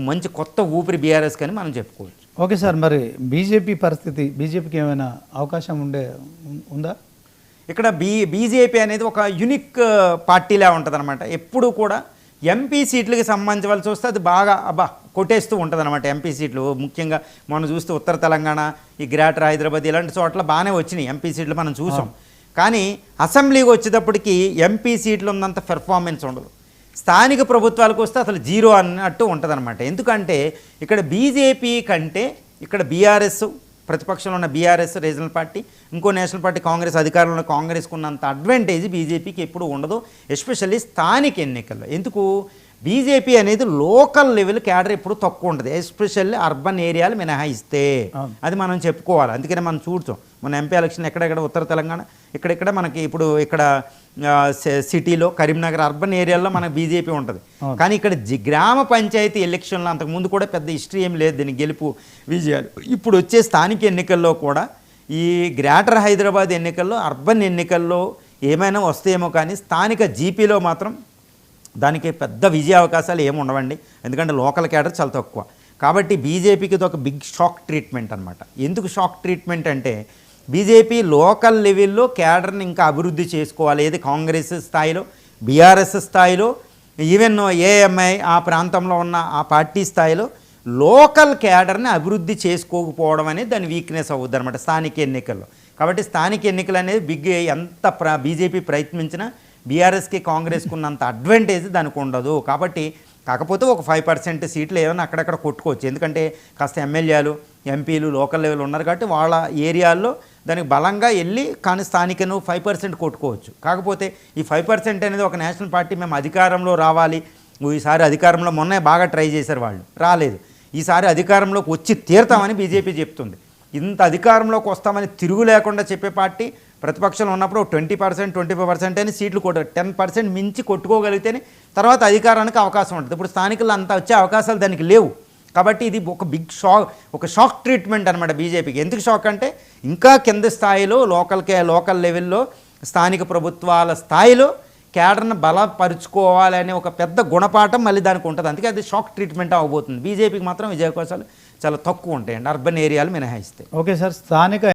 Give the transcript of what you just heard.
మంచి కొత్త ఊపిరి బీఆర్ఎస్ కానీ మనం చెప్పుకోవచ్చు. ఓకే సార్, మరి బీజేపీ పరిస్థితి, బీజేపీకి ఏమైనా అవకాశం ఉందా? ఇక్కడ బీజేపీ అనేది ఒక యూనిక్ పార్టీలా ఉంటుంది అనమాట. ఎప్పుడు కూడా ఎంపీ సీట్లకి సంబంధించవలసి వస్తే అది బాగా కొట్టేస్తూ ఉంటుంది అనమాట. ఎంపీ సీట్లు ముఖ్యంగా మనం చూస్తే ఉత్తర తెలంగాణ, ఈ గ్రేటర్ హైదరాబాద్ ఇలాంటి చోట్ల బాగానే వచ్చినాయి ఎంపీ సీట్లు మనం చూసాం. కానీ అసెంబ్లీకి వచ్చేటప్పటికి ఎంపీ సీట్లు ఉన్నంత పెర్ఫార్మెన్స్ ఉండదు. స్థానిక ప్రభుత్వాలకు వస్తే అసలు జీరో అన్నట్టు ఉంటుంది అనమాట. ఎందుకంటే ఇక్కడ బీజేపీ కంటే ఇక్కడ బీఆర్ఎస్, ప్రతిపక్షంలో ఉన్న బీఆర్ఎస్ రీజనల్ పార్టీ, ఇంకో నేషనల్ పార్టీ కాంగ్రెస్, అధికారంలో ఉన్న కాంగ్రెస్కు ఉన్నంత అడ్వాంటేజ్ బీజేపీకి ఎప్పుడు ఉండదు, ఎస్పెషల్లీ స్థానిక ఎన్నికల్లో. ఎందుకు? బీజేపీ అనేది లోకల్ లెవెల్ క్యాడర్ ఎప్పుడు తక్కువ ఉంటుంది, ఎస్పెషల్లీ అర్బన్ ఏరియాలు మినహాయిస్తే. అది మనం చెప్పుకోవాలి. అందుకనే మనం చూడతాం మన ఎంపీ ఎలక్షన్ ఎక్కడెక్కడ ఉత్తర తెలంగాణ, ఇక్కడెక్కడ మనకి ఇప్పుడు ఇక్కడ సిటీలో కరీంనగర్ అర్బన్ ఏరియాలో మనకు బీజేపీ ఉంటుంది. కానీ ఇక్కడ గ్రామ పంచాయతీ ఎలక్షన్లో అంతకుముందు కూడా పెద్ద హిస్టరీ ఏం లేదు దీనికి గెలుపు విజయాలు. ఇప్పుడు వచ్చే స్థానిక ఎన్నికల్లో కూడా ఈ గ్రేటర్ హైదరాబాద్ ఎన్నికల్లో, అర్బన్ ఎన్నికల్లో ఏమైనా వస్తాయేమో, కానీ స్థానిక జీపీలో మాత్రం దానికి పెద్ద విజయ అవకాశాలు ఏమి ఉండవండి. ఎందుకంటే లోకల్ క్యాడర్ చాలా తక్కువ. కాబట్టి బీజేపీకి ఇది ఒక బిగ్ షాక్ ట్రీట్మెంట్ అనమాట. ఎందుకు షాక్ ట్రీట్మెంట్ అంటే బీజేపీ లోకల్ లెవెల్లో క్యాడర్ని ఇంకా అభివృద్ధి చేసుకోవాలి. ఏది కాంగ్రెస్ స్థాయిలో, బీఆర్ఎస్ స్థాయిలో, ఈవెన్ ఏఎంఐ ఆ ప్రాంతంలో ఉన్న ఆ పార్టీ స్థాయిలో లోకల్ క్యాడర్ని అభివృద్ధి చేసుకోకపోవడం అనేది దాని వీక్నెస్ అవుద్ది అనమాట స్థానిక ఎన్నికల్లో. కాబట్టి స్థానిక ఎన్నికలు అనేది ఎంత బీజేపీ ప్రయత్నించినా బీఆర్ఎస్కి కాంగ్రెస్కి ఉన్నంత అడ్వాంటేజ్ దానికి ఉండదు. కాకపోతే ఒక 5% సీట్లు ఏమైనా అక్కడక్కడ కొట్టుకోవచ్చు. ఎందుకంటే కాస్త ఎమ్మెల్యేలు, ఎంపీలు లోకల్ లెవెల్ ఉన్నారు కాబట్టి వాళ్ళ ఏరియాల్లో దానికి బలంగా వెళ్ళి కానీ స్థానికను 5% కొట్టుకోవచ్చు. కాకపోతే ఈ 5% అనేది ఒక నేషనల్ పార్టీ మేము అధికారంలో రావాలి, ఈసారి అధికారంలో మొన్నే బాగా ట్రై చేశారు, వాళ్ళు రాలేదు, ఈసారి అధికారంలోకి వచ్చి తీరుతామని బీజేపీ చెప్తుంది. ఇంత అధికారంలోకి వస్తామని తిరుగు లేకుండా చెప్పే పార్టీ ప్రతిపక్షంలో ఉన్నప్పుడు 20%, 25% అని సీట్లు 10% మించి కొట్టుకోగలిగితేనే తర్వాత అధికారానికి అవకాశం ఉంటుంది. ఇప్పుడు స్థానికులు అంతా వచ్చే అవకాశాలు దానికి లేవు. కాబట్టి ఇది ఒక షాక్ ట్రీట్మెంట్ అనమాట బీజేపీకి. ఎందుకు షాక్ అంటే ఇంకా కింద స్థాయిలో లోకల్ లెవెల్లో స్థానిక ప్రభుత్వాల స్థాయిలో క్యాడర్ను బలపరుచుకోవాలనే ఒక పెద్ద గుణపాఠం మళ్ళీ దానికి ఉంటుంది. అందుకే అది షాక్ ట్రీట్మెంట్ అవ్వబోతుంది. బీజేపీకి మాత్రం విజయావకాశాలు చాలా తక్కువ ఉంటాయండి అర్బన్ ఏరియాలు మినహాయిస్తే. ఓకే సార్, స్థానిక